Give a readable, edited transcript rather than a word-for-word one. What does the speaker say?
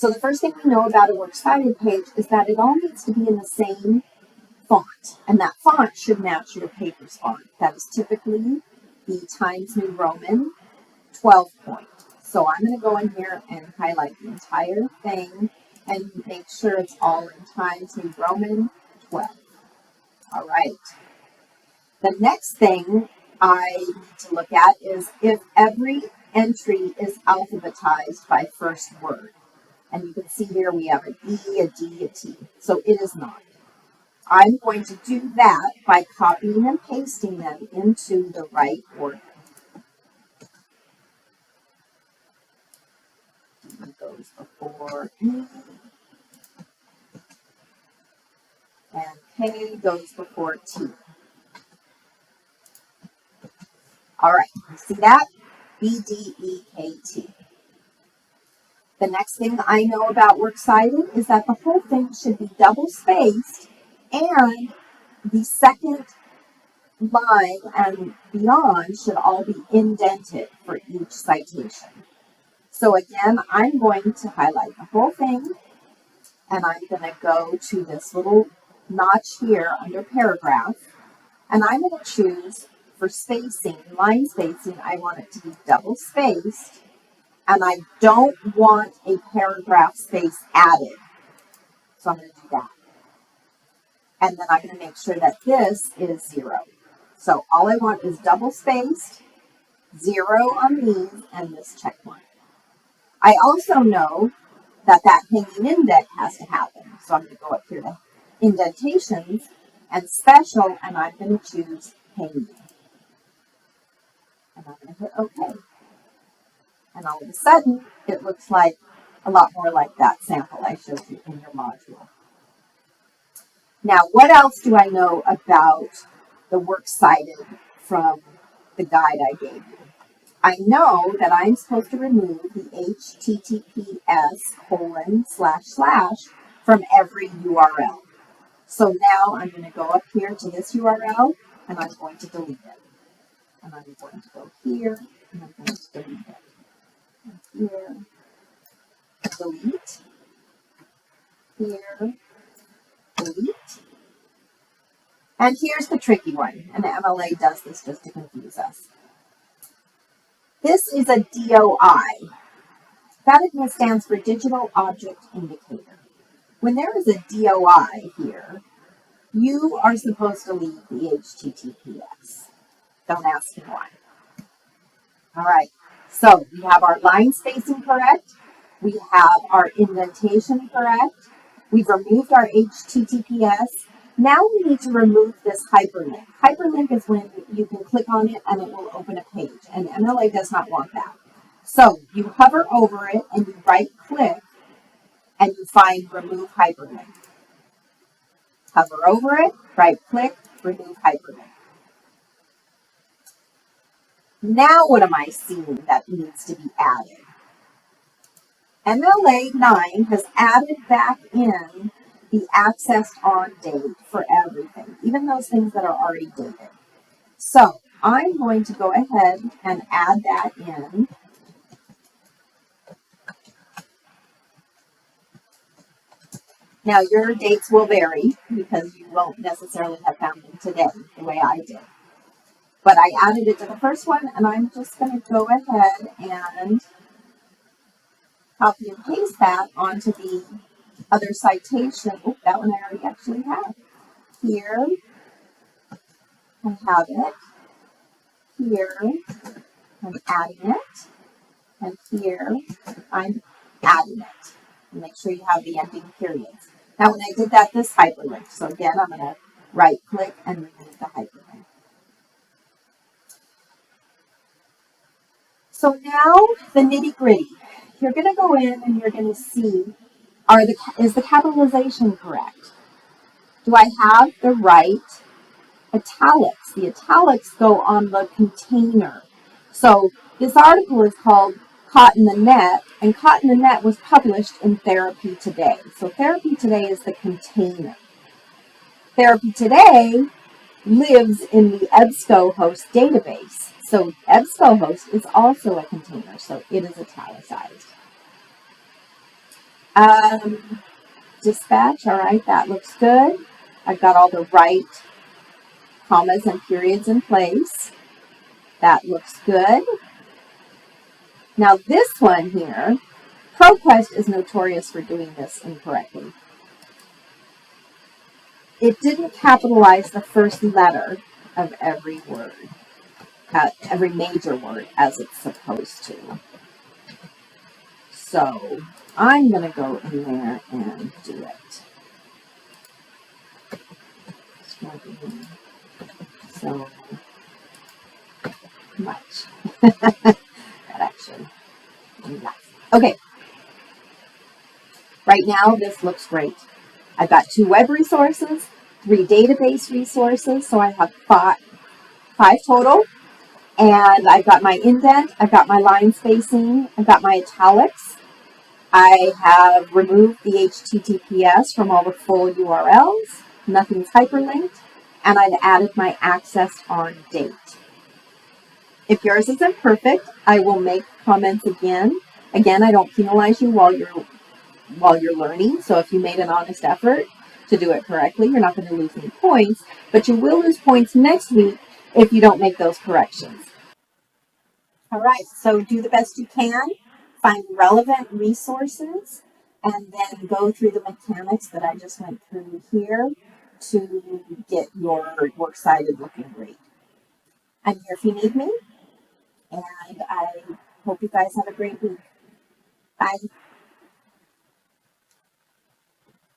So the first thing we know about a Works Cited page is that it all needs to be in the same font, and that font should match your paper's font. That is typically the Times New Roman 12 point. So I'm going to go in here and highlight the entire thing and make sure it's all in Times New Roman 12. All right. The next thing I need to look at is if every entry is alphabetized by first word. And you can see here we have an E, a D, a T. So it is not. I'm going to do that by copying and pasting them into the right order. D goes before E, and K goes before T. All right, you see that? B, D, E, K, T. The next thing I know about Works Cited is that the whole thing should be double spaced and the second line and beyond should all be indented for each citation. So again, I'm going to highlight the whole thing and I'm going to go to this little notch here under paragraph and I'm going to choose for spacing, line spacing, I want it to be double spaced. And I don't want a paragraph space added. So I'm going to do that. And then I'm going to make sure that this is 0. So all I want is double spaced, 0 on these, and this check mark. I also know that that hanging indent has to happen. So I'm going to go up here to indentations and special, and I'm going to choose hanging. And I'm going to hit OK. And all of a sudden, it looks like a lot more like that sample I showed you in your module. Now, what else do I know about the Works Cited from the guide I gave you? I know that I'm supposed to remove the https:// from every URL. So now I'm going to go up here to this URL, and I'm going to delete it. And I'm going to go here, and I'm going to delete it. Here, delete, here, delete. And here's the tricky one, and the MLA does this just to confuse us. This is a DOI. That stands for Digital Object Indicator. When there is a DOI here, you are supposed to leave the HTTPS. Don't ask me why. All right. So we have our line spacing correct. We have our indentation correct. We've removed our HTTPS. Now we need to remove this hyperlink. Hyperlink is when you can click on it and it will open a page. And MLA does not want that. So you hover over it and you right click and you find remove hyperlink. Hover over it, right click, remove hyperlink. Now what am I seeing that needs to be added? MLA 9 has added back in the accessed on date for everything, even those things that are already dated. So I'm going to go ahead and add that in. Now your dates will vary because you won't necessarily have found them today the way I did. But I added it to the first one, and I'm just going to go ahead and copy and paste that onto the other citation. Oh, that one I already actually have. Here, I have it. Here, I'm adding it. And here, I'm adding it. And make sure you have the ending periods. Now, when I did that, this hyperlinked. So again, I'm going to right-click and remove the hyperlink. So now the nitty-gritty. You're going to go in and you're going to see, is the capitalization correct? Do I have the right italics? The italics go on the container. So this article is called Caught in the Net, and Caught in the Net was published in Therapy Today. So Therapy Today is the container. Therapy Today lives in the EBSCOhost database. So EBSCOhost is also a container, so it is italicized. Dispatch, all right, that looks good. I've got all the right commas and periods in place. That looks good. Now this one here, ProQuest is notorious for doing this incorrectly. It didn't capitalize the first letter of every word, every major word, as it's supposed to. So I'm going to go in there and do it. So much. That actually, enough. Okay. Right now, this looks great. I've got 2 web resources, 3 database resources, so I have five total. And I've got my indent, I've got my line spacing, I've got my italics. I have removed the HTTPS from all the full URLs. Nothing's hyperlinked. And I've added my access on date. If yours isn't perfect, I will make comments again. Again, I don't penalize you while you're learning. So if you made an honest effort to do it correctly, you're not going to lose any points, but you will lose points next week if you don't make those corrections. All right, so do the best you can, find relevant resources, and then go through the mechanics that I just went through here to get your works cited looking great. I'm here if you need me, and I hope you guys have a great week. Bye.